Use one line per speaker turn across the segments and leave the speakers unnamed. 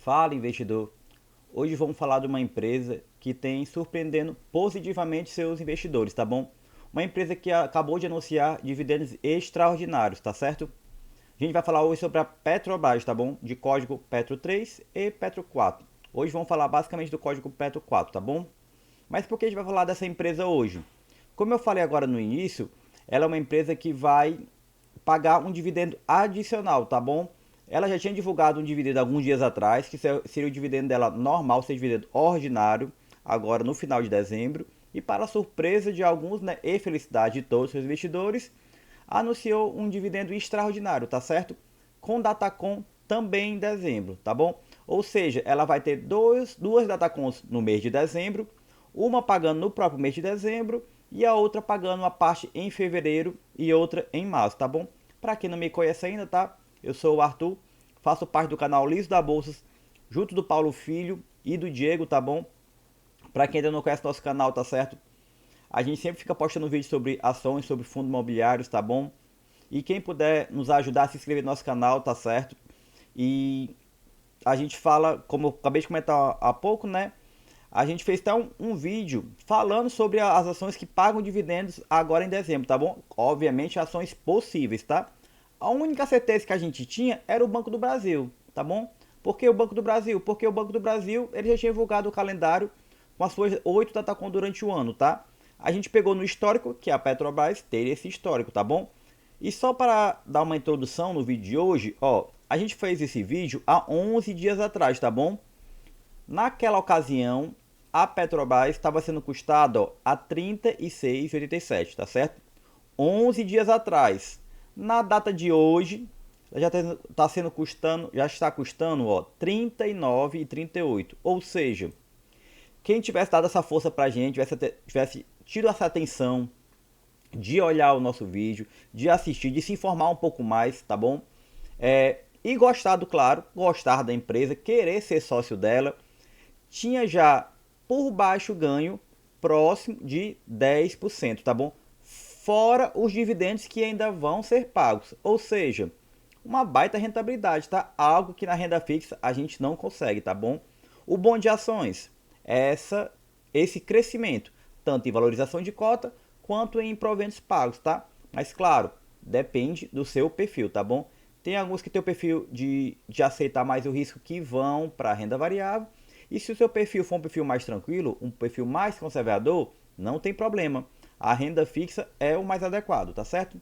Fala, investidor. Hoje vamos falar de uma empresa que tem surpreendendo positivamente seus investidores, tá bom? Uma empresa que acabou de anunciar dividendos extraordinários, tá certo? A gente vai falar hoje sobre a Petrobras, tá bom? De código Petro 3 e Petro 4. Hoje vamos falar basicamente do código Petro 4, tá bom? Mas por que a gente vai falar dessa empresa hoje? Como eu falei agora no início, ela é uma empresa que vai pagar um dividendo adicional, tá bom? Ela já tinha divulgado um dividendo alguns dias atrás, que seria o dividendo dela normal, seria o dividendo ordinário, agora no final de dezembro. E para surpresa de alguns, né, e felicidade de todos os seus investidores, anunciou um dividendo extraordinário, tá certo? Com Datacom também em dezembro, tá bom? Ou seja, ela vai ter duas Datacons no mês de dezembro, uma pagando no próprio mês de dezembro e a outra pagando uma parte em fevereiro e outra em março, tá bom? Para quem não me conhece ainda, tá? Eu sou o Arthur, faço parte do canal Liso da Bolsas, junto do Paulo Filho e do Diego, tá bom? Para quem ainda não conhece nosso canal, tá certo? A gente sempre fica postando vídeos sobre ações, sobre fundos imobiliários, tá bom? E quem puder nos ajudar a se inscrever no nosso canal, tá certo? E a gente fala, como eu acabei de comentar há pouco, né? A gente fez até um vídeo falando sobre as ações que pagam dividendos agora em dezembro, tá bom? Obviamente, ações possíveis, tá? A única certeza que a gente tinha era o Banco do Brasil, tá bom? Por que o Banco do Brasil? Porque o Banco do Brasil ele já tinha divulgado o calendário com as suas 8 Datacom durante o ano, tá? A gente pegou no histórico, que a Petrobras teria esse histórico, tá bom? E só para dar uma introdução no vídeo de hoje, ó, a gente fez esse vídeo há 11 dias atrás, tá bom? Naquela ocasião, a Petrobras estava sendo custada a R$ 36,87, tá certo? 11 dias atrás. Na data de hoje, já está custando, ó, R$ 39,38. Ou seja, quem tivesse dado essa força pra gente, tivesse tido essa atenção de olhar o nosso vídeo, de assistir, de se informar um pouco mais, tá bom? E gostado, claro, gostar da empresa, querer ser sócio dela, tinha já por baixo ganho próximo de 10%, tá bom? Fora os dividendos que ainda vão ser pagos. Ou seja, uma baita rentabilidade, tá? Algo que na renda fixa a gente não consegue, tá bom? O bom de ações é esse crescimento, tanto em valorização de cota quanto em proventos pagos, tá? Mas claro, depende do seu perfil, tá bom? Tem alguns que tem o perfil de aceitar mais o risco que vão para a renda variável. E se o seu perfil for um perfil mais tranquilo, um perfil mais conservador, não tem problema. A renda fixa é o mais adequado, tá certo?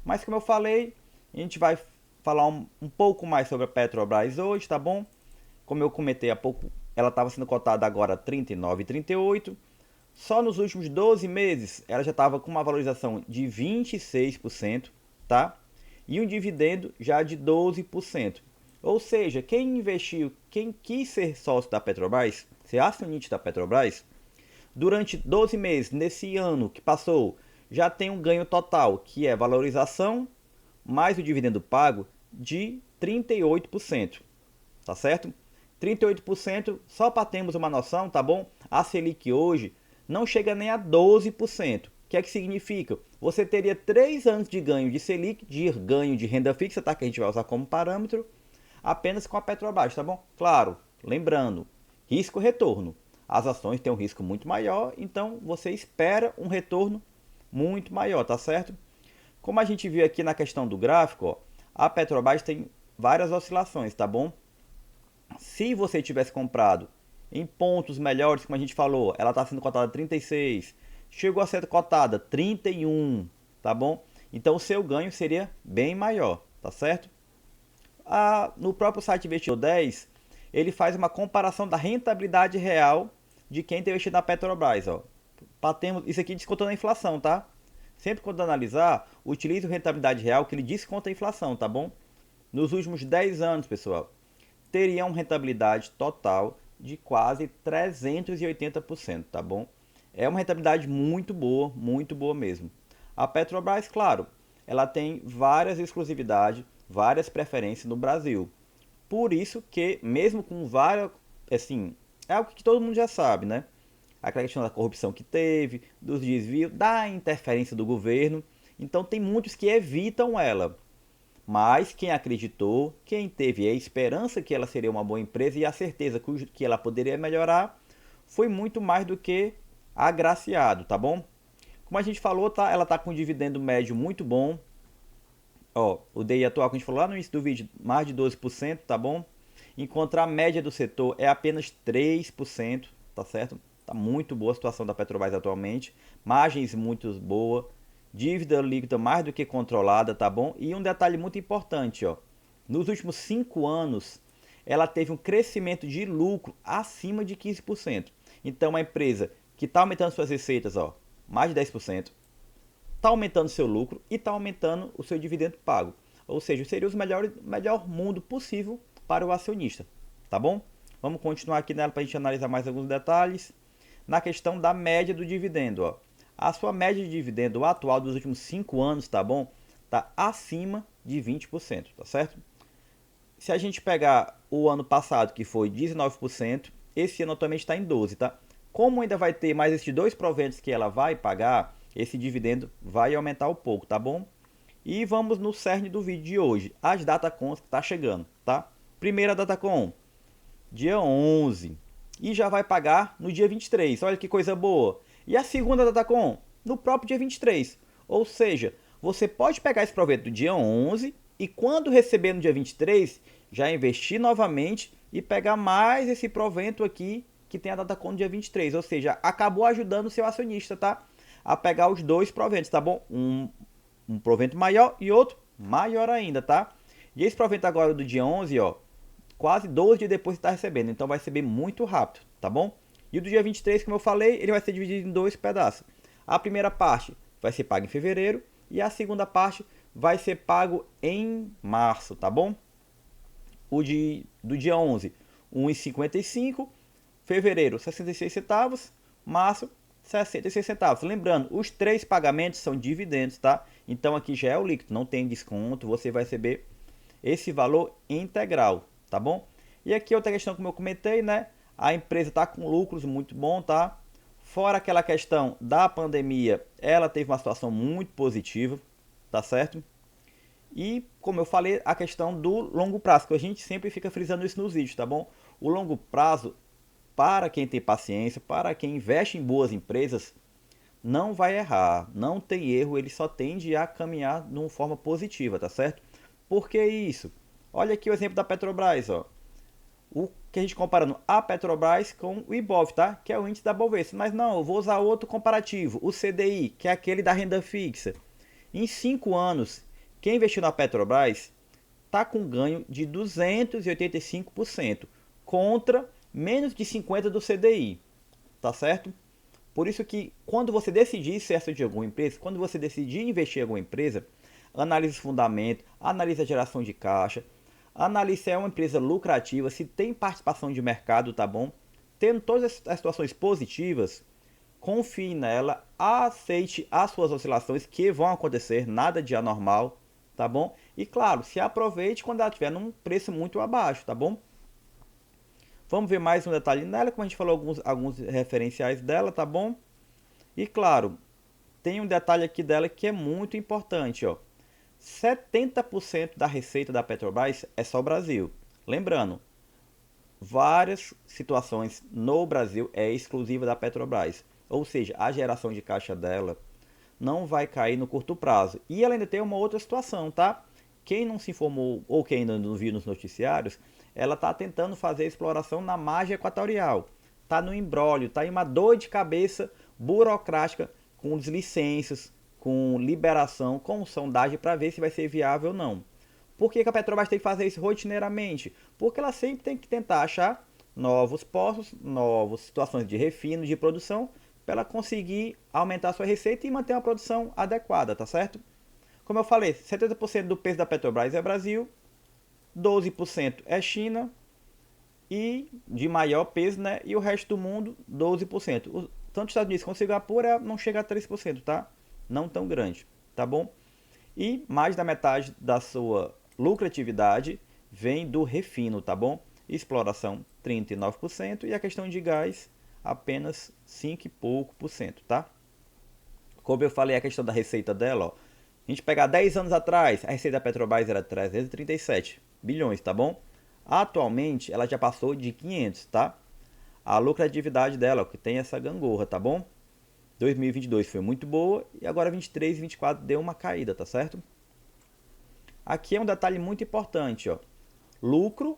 Mas como eu falei, a gente vai falar um pouco mais sobre a Petrobras hoje, tá bom? Como eu comentei há pouco, ela estava sendo cotada agora R$ 39,38. Só nos últimos 12 meses ela já estava com uma valorização de 26%, tá? E um dividendo já de 12%. Ou seja, quem investiu, quem quis ser sócio da Petrobras, ser acionista da Petrobras, durante 12 meses, nesse ano que passou, já tem um ganho total, que é valorização mais o dividendo pago de 38%, tá certo? 38%, só para termos uma noção, tá bom? A Selic hoje não chega nem a 12%. O que é que significa? Você teria 3 anos de ganho de Selic, de ganho de renda fixa, tá? Que a gente vai usar como parâmetro, apenas com a Petrobras, tá bom? Claro, lembrando, risco-retorno. As ações têm um risco muito maior, então você espera um retorno muito maior, tá certo? Como a gente viu aqui na questão do gráfico, ó, a Petrobras tem várias oscilações, tá bom? Se você tivesse comprado em pontos melhores, como a gente falou, ela está sendo cotada 36, chegou a ser cotada 31, tá bom? Então o seu ganho seria bem maior, tá certo? No próprio site Investidor 10, ele faz uma comparação da rentabilidade real de quem tem investido na Petrobras. Ó. Isso aqui descontando a inflação, tá? Sempre quando analisar, utilize a rentabilidade real que ele desconta a inflação, tá bom? Nos últimos 10 anos, pessoal, teria uma rentabilidade total de quase 380%, tá bom? É uma rentabilidade muito boa mesmo. A Petrobras, claro, ela tem várias exclusividades, várias preferências no Brasil. Por isso que, mesmo com várias, assim, é algo que todo mundo já sabe, né? Aquela questão da corrupção que teve, dos desvios, da interferência do governo. Então tem muitos que evitam ela. Mas quem acreditou, quem teve a esperança que ela seria uma boa empresa e a certeza que ela poderia melhorar, foi muito mais do que agraciado, tá bom? Como a gente falou, tá, ela está com um dividendo médio muito bom. Ó, o DI atual que a gente falou lá no início do vídeo, mais de 12%, tá bom? Enquanto a média do setor é apenas 3%, tá certo? Tá muito boa a situação da Petrobras atualmente, margens muito boas, dívida líquida mais do que controlada, tá bom? E um detalhe muito importante, ó, nos últimos 5 anos, ela teve um crescimento de lucro acima de 15%. Então, uma empresa que está aumentando suas receitas, ó, mais de 10%, está aumentando seu lucro e está aumentando o seu dividendo pago. Ou seja, seria o melhor mundo possível para o acionista, tá bom? Vamos continuar aqui nela para a gente analisar mais alguns detalhes. Na questão da média do dividendo, ó. A sua média de dividendo atual dos últimos 5 anos, tá bom? Está acima de 20%, tá certo? Se a gente pegar o ano passado, que foi 19%, esse ano atualmente está em 12%, tá? Como ainda vai ter mais esses dois proventos que ela vai pagar, esse dividendo vai aumentar um pouco, tá bom? E vamos no cerne do vídeo de hoje, as datacons que tá chegando, tá? Primeira datacon, dia 11, e já vai pagar no dia 23, olha que coisa boa. E a segunda datacon, no próprio dia 23, ou seja, você pode pegar esse proveito do dia 11 e quando receber no dia 23, já investir novamente e pegar mais esse provento aqui que tem a datacon no dia 23, ou seja, acabou ajudando o seu acionista, tá? A pegar os dois proventos, tá bom? Um provento maior e outro maior ainda, tá? E esse provento agora do dia 11, ó, quase 12 dias depois você está recebendo, então vai receber muito rápido, tá bom? E o do dia 23, como eu falei, ele vai ser dividido em dois pedaços. A primeira parte vai ser paga em fevereiro e a segunda parte vai ser pago em março, tá bom? Do dia 11, 1,55, fevereiro 66 centavos, março 66 centavos. Lembrando, os três pagamentos são dividendos, tá? Então aqui já é o líquido, não tem desconto, você vai receber esse valor integral, tá bom? E aqui outra questão, como eu comentei, né? A empresa está com lucros muito bom, tá? Fora aquela questão da pandemia, ela teve uma situação muito positiva, tá certo? E, como eu falei, a questão do longo prazo, que a gente sempre fica frisando isso nos vídeos, tá bom? O longo prazo, para quem tem paciência, para quem investe em boas empresas, não vai errar, não tem erro, ele só tende a caminhar de uma forma positiva, tá certo? Por que isso? Olha aqui o exemplo da Petrobras, ó. O que a gente comparando a Petrobras com o Ibov, tá? Que é o índice da Bovespa. Mas não, eu vou usar outro comparativo, o CDI, que é aquele da renda fixa. Em 5 anos, quem investiu na Petrobras está com ganho de 285% contra menos de 50% do CDI, tá certo? Por isso que quando você decidir ser de alguma empresa, quando você decidir investir em alguma empresa, analise os fundamentos, analise a geração de caixa, analise se é uma empresa lucrativa, se tem participação de mercado, tá bom? Tendo todas as situações positivas, confie nela, aceite as suas oscilações que vão acontecer, nada de anormal, tá bom? E claro, se aproveite quando ela estiver num preço muito abaixo, tá bom? Vamos ver mais um detalhe nela, como a gente falou alguns referenciais dela, tá bom? E claro, tem um detalhe aqui dela que é muito importante, ó. 70% da receita da Petrobras é só o Brasil. Lembrando, várias situações no Brasil é exclusiva da Petrobras. Ou seja, a geração de caixa dela não vai cair no curto prazo. E ela ainda tem uma outra situação, tá? Quem não se informou ou quem ainda não viu nos noticiários, ela está tentando fazer exploração na margem equatorial. Está no imbróglio, está em uma dor de cabeça burocrática com as licenças, com liberação, com sondagem para ver se vai ser viável ou não. Por que a Petrobras tem que fazer isso rotineiramente? Porque ela sempre tem que tentar achar novos poços, novas situações de refino, de produção, para ela conseguir aumentar a sua receita e manter uma produção adequada, tá certo? Como eu falei, 70% do peso da Petrobras é Brasil, 12% é China e de maior peso, né? E o resto do mundo, 12%. Tanto os Estados Unidos quanto Singapura não chega a 3%, tá? Não tão grande, tá bom? E mais da metade da sua lucratividade vem do refino, tá bom? Exploração 39% e a questão de gás apenas 5 e pouco por cento, tá? Como eu falei, a questão da receita dela, ó, A gente pegar 10 anos atrás, a receita da Petrobras era 337 bilhões, tá bom? Atualmente, ela já passou de 500, tá? A lucratividade dela, que tem essa gangorra, tá bom? 2022 foi muito boa e agora 23 e 24 deu uma caída, tá certo? Aqui é um detalhe muito importante, ó. Lucro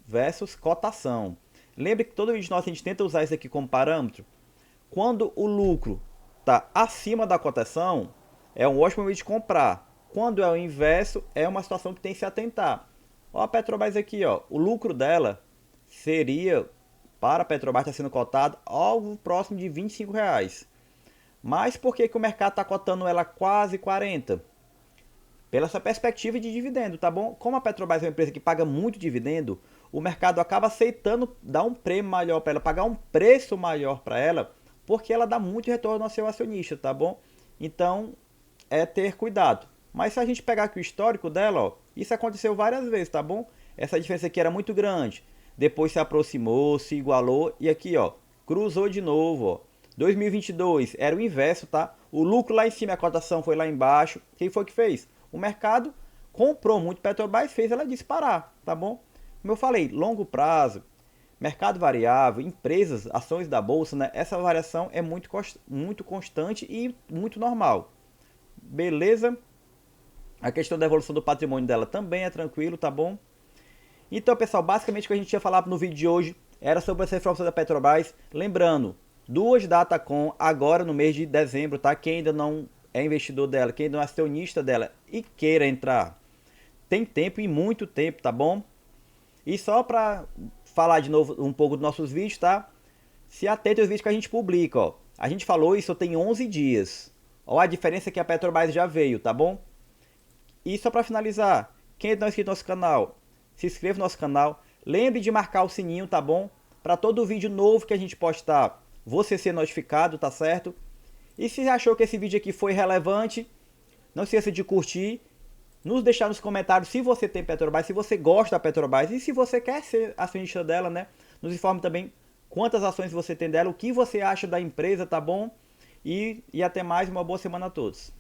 versus cotação. Lembre que todo vídeo nosso a gente tenta usar isso aqui como parâmetro. Quando o lucro está acima da cotação, é um ótimo momento de comprar. Quando é o inverso, é uma situação que tem que se atentar. Ó, a Petrobras aqui, ó, o lucro dela seria, para a Petrobras está sendo cotado, algo próximo de R$ 25. Mas por que o mercado está cotando ela quase 40? Pela essa perspectiva de dividendo, tá bom? Como a Petrobras é uma empresa que paga muito dividendo, o mercado acaba aceitando dar um prêmio maior para ela, pagar um preço maior para ela, porque ela dá muito retorno ao seu acionista, tá bom? Então, é ter cuidado. Mas se a gente pegar aqui o histórico dela, ó, isso aconteceu várias vezes, tá bom? Essa diferença aqui era muito grande. Depois se aproximou, se igualou e aqui, ó, cruzou de novo, ó. 2022 era o inverso, tá? O lucro lá em cima, a cotação foi lá embaixo. Quem foi que fez? O mercado comprou muito Petrobras, fez ela disparar, tá bom? Como eu falei, longo prazo, mercado variável, empresas, ações da bolsa, né? Essa variação é muito constante e muito normal. Beleza? A questão da evolução do patrimônio dela também é tranquilo, tá bom? Então, pessoal, basicamente o que a gente ia falar no vídeo de hoje era sobre essa informação da Petrobras. Lembrando, duas Datacom agora no mês de dezembro, tá? Quem ainda não é investidor dela, quem não é acionista dela e queira entrar, tem tempo e muito tempo, tá bom? E só para falar de novo um pouco dos nossos vídeos, tá? Se atente aos vídeos que a gente publica, ó. A gente falou isso tem 11 dias. Ó a diferença que a Petrobras já veio, tá bom? E só para finalizar, quem não é inscrito no nosso canal, se inscreva no nosso canal. Lembre de marcar o sininho, tá bom? Para todo vídeo novo que a gente postar, você ser notificado, tá certo? E se achou que esse vídeo aqui foi relevante, não esqueça de curtir, nos deixar nos comentários se você tem Petrobras, se você gosta da Petrobras e se você quer ser acionista dela, né? Nos informe também quantas ações você tem dela, o que você acha da empresa, tá bom? E até mais, uma boa semana a todos.